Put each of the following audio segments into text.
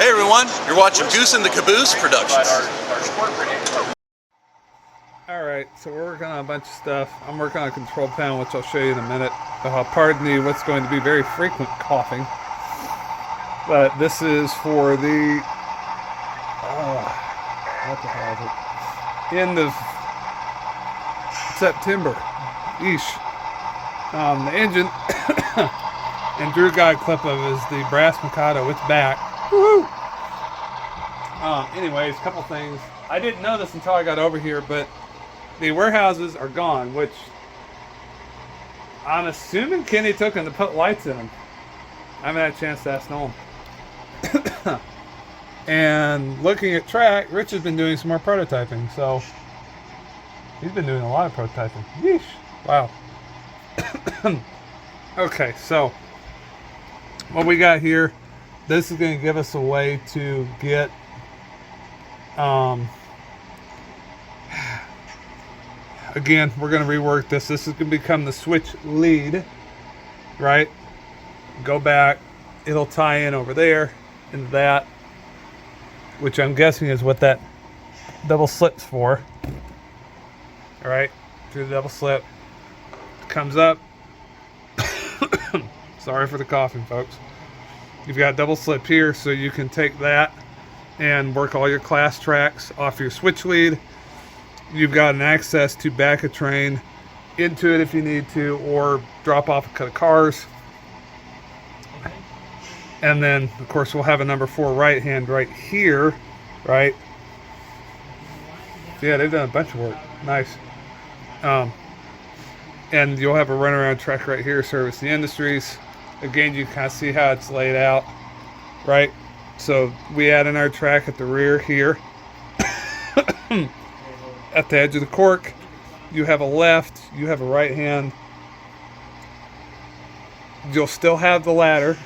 Hey everyone, you're watching Goose and the Caboose Productions. Alright, so we're working on a bunch of stuff. I'm working on a control panel, which I'll show you in a minute. Pardon me, what's going to be very frequent coughing. But this is for the... what the hell is it? End of September. Eesh. The engine, and Drew got a clip of is the brass Mikado. It's back. Woohoo! Anyways, a couple things. I didn't know this until I got over here, but the warehouses are gone, which I'm assuming Kenny took them to put lights in them. I haven't had a chance to ask Nolan. And looking at track, Rich has been doing some more prototyping, so he's been doing a lot of prototyping. Yeesh. Wow. Okay, so what we got here, this is going to give us a way to get again, we're going to rework this. This is going to become the switch lead, right? Go back, it'll tie in over there into that, which I'm guessing is what that double slip's for. All right, through the double slip, comes up. Sorry for the coughing, folks. You've got a double slip here, so you can take that and work all your class tracks off your switch lead. You've got an access to back a train into it if you need to, or drop off a cut of cars. And then, of course, we'll have a number 4 right hand right here, right? Yeah, they've done a bunch of work. Nice. And you'll have a runaround track right here, service the industries. Again, you can kind of see how it's laid out, right? So we add in our track at the rear here. At the edge of the cork, you have a left, you have a right hand. You'll still have the ladder,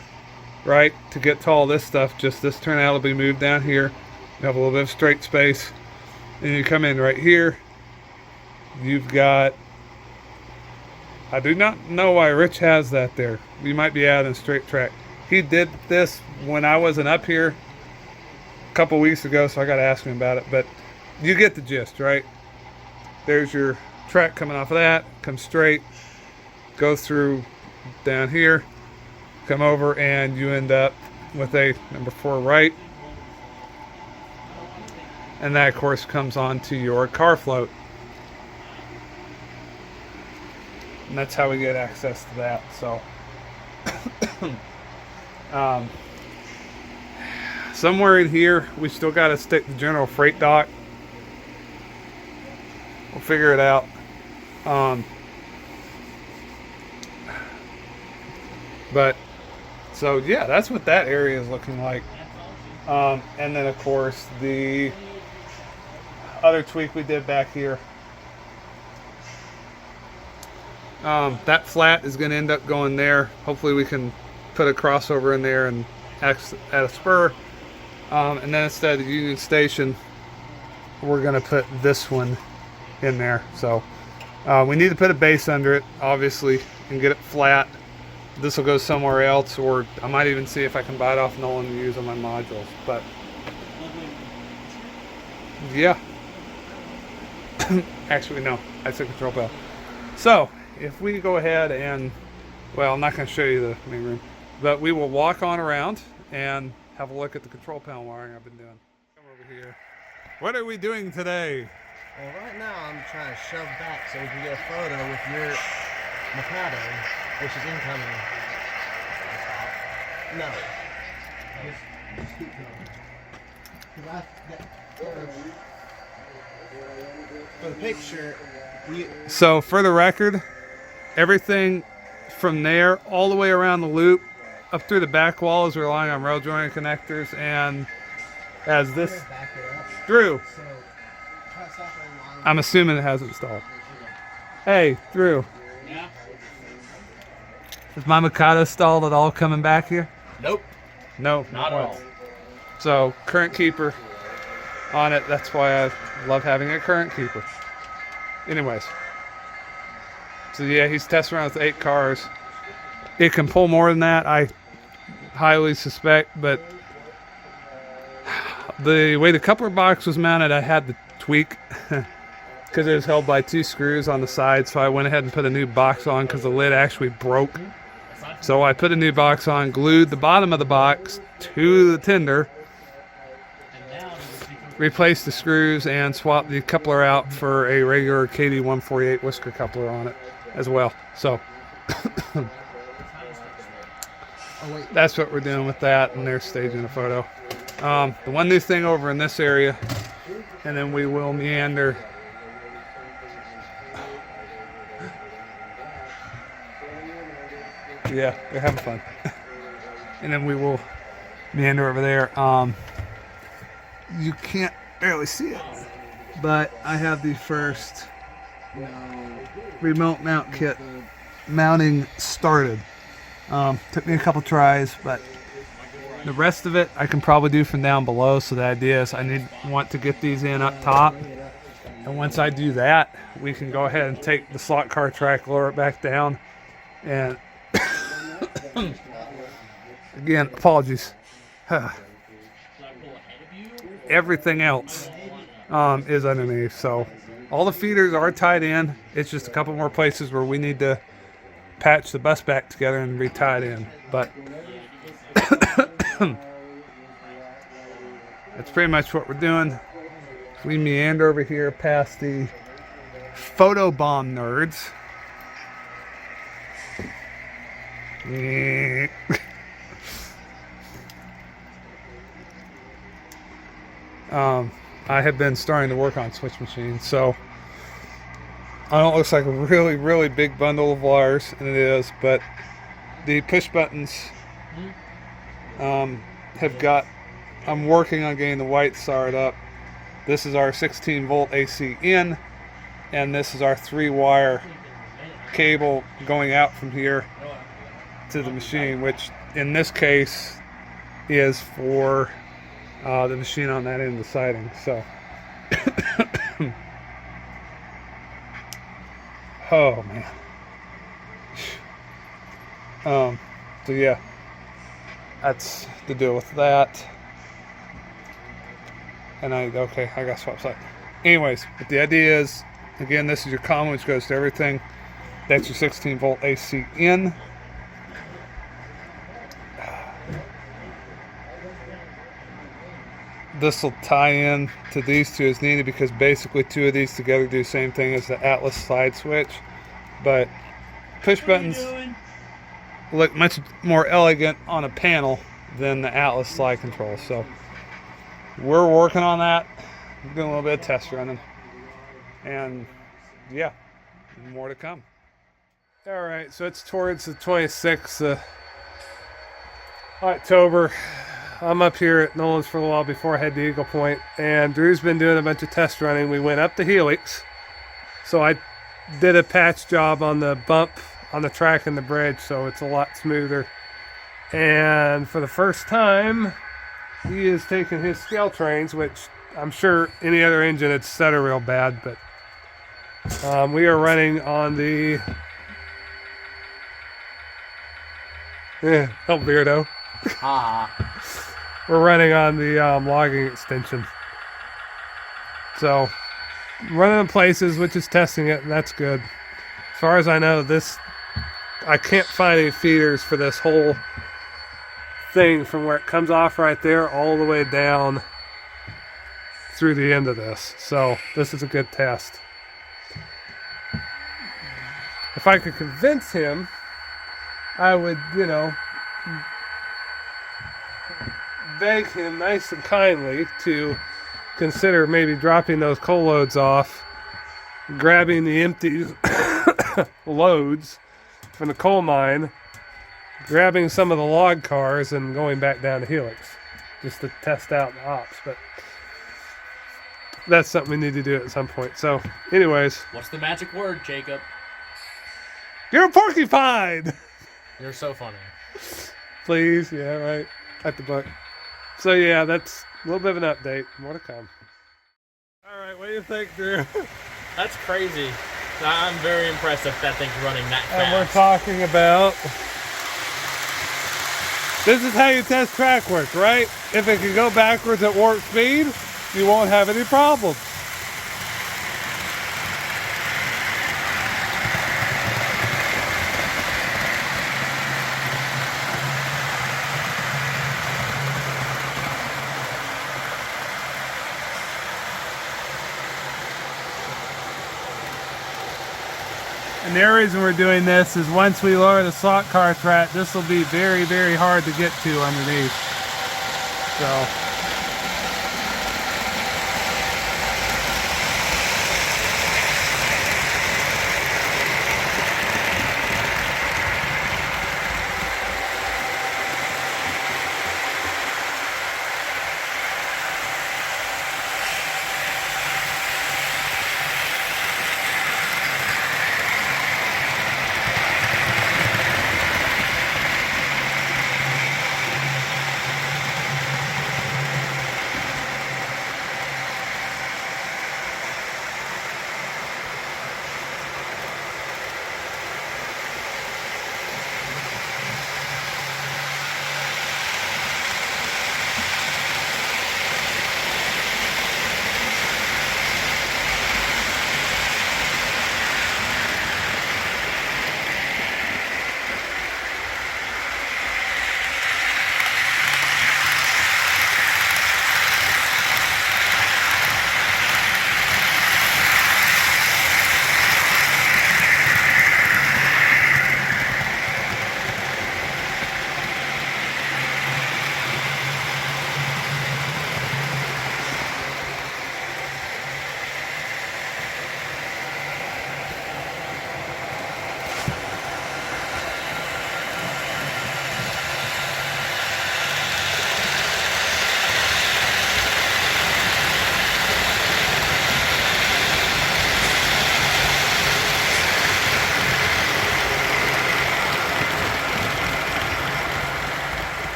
right, to get to all this stuff. Just this turnout will be moved down here. You have a little bit of straight space. And you come in right here. You've got... I do not know why Rich has that there. We might be adding straight track. He did this when I wasn't up here a couple weeks ago, so I got to ask him about it. But you get the gist, right? There's your track coming off of that. Come straight, go through down here, come over, and you end up with a number 4 right. And that, of course, comes onto your car float. And that's how we get access to that. So somewhere in here we still got to stick the general freight dock. We'll figure it out. But so yeah, that's what that area is looking like. And then of course the other tweak we did back here, that flat is going to end up going there. Hopefully we can put a crossover in there and add a spur. And then instead of the Union Station, we're going to put this one in there. So we need to put a base under it, obviously, and get it flat. This will go somewhere else, or I might even see if I can buy it off Nolan to use on my modules. But yeah. Actually, no, I took control panel. So if we go ahead and, well, I'm not going to show you the main room, but we will walk on around and have a look at the control panel wiring I've been doing. Come over here. What are we doing today? Well, right now I'm trying to shove back so we can get a photo with your Mikado, which is incoming. No. Just keep going. For the picture, so for the record, everything from there all the way around the loop up through the back wall is relying on rail joint connectors, and as this Drew, I'm assuming it has installed. Hey Drew, yeah. Is my Mikado stalled at all coming back here? Nope. No, not at all. So current keeper on it. That's why I love having a current keeper. Anyways, so yeah, he's testing around with 8 cars. It can pull more than that, I highly suspect, but the way the coupler box was mounted, I had to tweak because it was held by 2 screws on the side. So I went ahead and put a new box on because the lid actually broke. So I put a new box on, glued the bottom of the box to the tender, replaced the screws, and swapped the coupler out for a regular KD148 whisker coupler on it as well. So that's what we're doing with that, and they're staging a photo. The one new thing over in this area, and then we will meander. Yeah, they're having fun. And then we will meander over there. You can't barely see it, but I have the first remote mount kit mounting started. Took me a couple tries, but the rest of it I can probably do from down below. So the idea is I want to get these in up top, and once I do that, we can go ahead and take the slot car track, lower it back down, and again, apologies. Everything else is underneath, so all the feeders are tied in. It's just a couple more places where we need to patch the bus back together and re-tie it in, but that's pretty much what we're doing. We meander over here past the photo bomb nerds. I have been starting to work on switch machines, so I know it looks like a really, really big bundle of wires, and it is, but the push buttons have got, I'm working on getting the white soldered up. This is our 16 volt AC in, and this is our 3-wire cable going out from here to the machine, which in this case is for the machine on that end of the siding. So oh man. So yeah, that's the deal with that. And I got swap side. Anyways, but the idea is, again, this is your common, which goes to everything. That's your 16 volt AC in. This will tie in to these two as needed, because basically 2 of these together do the same thing as the Atlas slide switch. But push buttons look much more elegant on a panel than the Atlas slide control. So we're working on that. We're doing a little bit of test running. And yeah, more to come. All right, so it's towards the 26th of October. I'm up here at Nolan's for a while before I head to Eagle Point, and Drew's been doing a bunch of test running. We went up to Helix, so I did a patch job on the bump on the track and the bridge, so it's a lot smoother. And for the first time, he is taking his scale trains, which I'm sure any other engine would stutter real bad, but we are running on the oh, weirdo. We're running on the logging extension. So running in places, which is testing it, and that's good. As far as I know, I can't find any feeders for this whole thing from where it comes off right there all the way down through the end of this. So this is a good test. If I could convince him, I would, beg him nice and kindly to consider maybe dropping those coal loads off, grabbing the empty loads from the coal mine, grabbing some of the log cars, and going back down to Helix just to test out the ops. But that's something we need to do at some point. So anyways, what's the magic word, Jacob? You're a porcupine. You're so funny. Please, yeah, right at the book. So yeah, that's a little bit of an update. More to come. All right, what do you think, Drew? That's crazy. I'm very impressed if that thing's running that fast. And we're talking about This is how you test track work, right? If it can go backwards at warp speed, you won't have any problems. And the reason we're doing this is once we lower the slot car track, this will be very, very hard to get to underneath. So.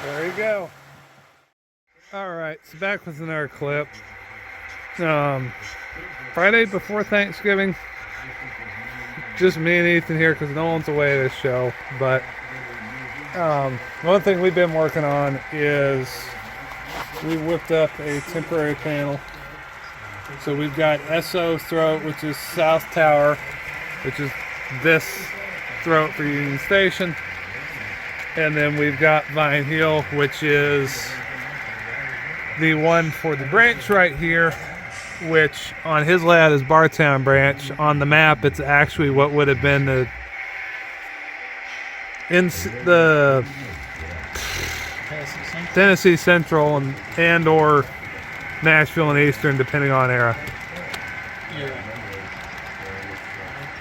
There you go. Alright, so back with another clip. Friday before Thanksgiving, just me and Ethan here because no one's away at this show. But one thing we've been working on is we whipped up a temporary panel. So we've got SO throat, which is South Tower, which is this throat for Union Station. And then we've got Vine Hill, which is the one for the branch right here, which on his layout is Bartown branch. On the map, it's actually what would have been the Tennessee Central and or Nashville and Eastern, depending on era.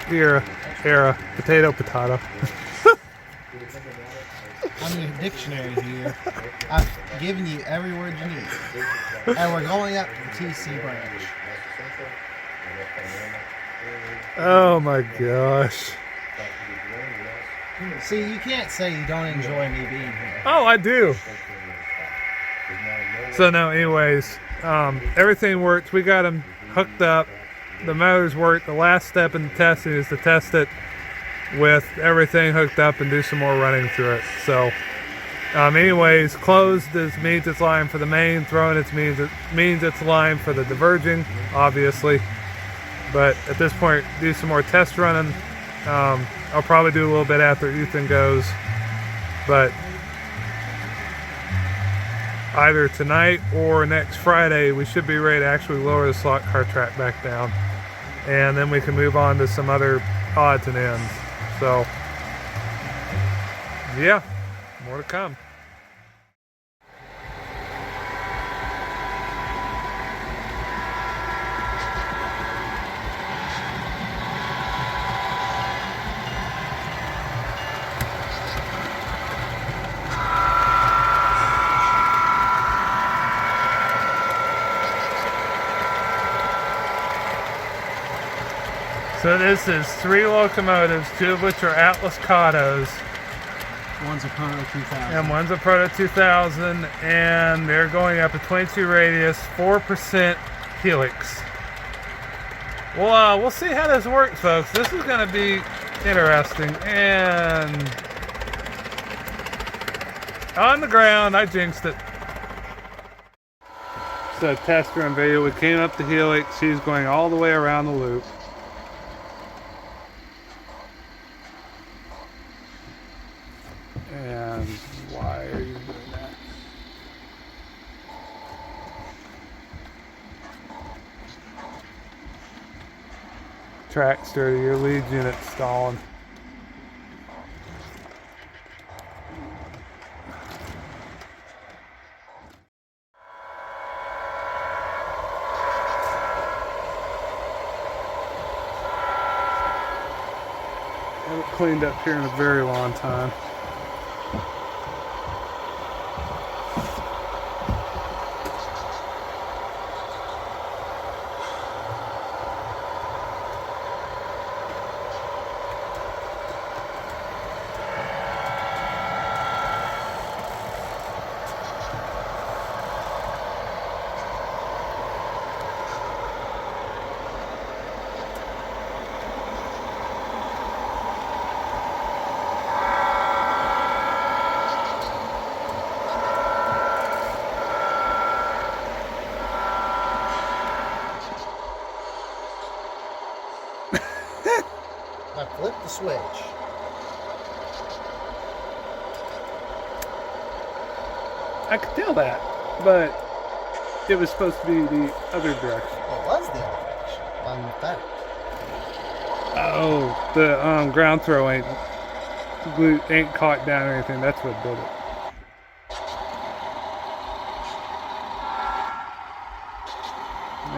Era. Potato. I'm your dictionary here. I've given you every word you need. And we're going up the TC branch. Oh my gosh. See, you can't say you don't enjoy me being here. Oh, I do. So no, anyways, everything works. We got them hooked up. The motors work. The last step in the testing is to test it with everything hooked up and do some more running through it. So anyways, closed means it's line for the main, thrown it means it's line for the diverging, obviously. But at this point, do some more test running. I'll probably do a little bit after Ethan goes, but either tonight or next Friday we should be ready to actually lower the slot car track back down, and then we can move on to some other odds and ends. So, yeah, more to come. So this is 3 locomotives, 2 of which are Atlas Cottos. One's a Proto 2000. And one's a Proto 2000, and they're going up a 22 radius, 4% helix. Well, we'll see how this works, folks. This is going to be interesting. And On the ground, I jinxed it. So test run video, we came up the helix, she's going all the way around the loop. And why are you doing that? Track sturdy, your lead unit's stalling. I haven't cleaned up here in a very long time. I flipped the switch. I could tell that, but it was supposed to be the other direction. It was the other direction. On that. Oh, the ground throw ain't caught down or anything. That's what did it.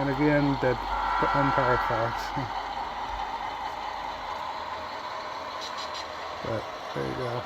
And again, that umpire talks. But there you go.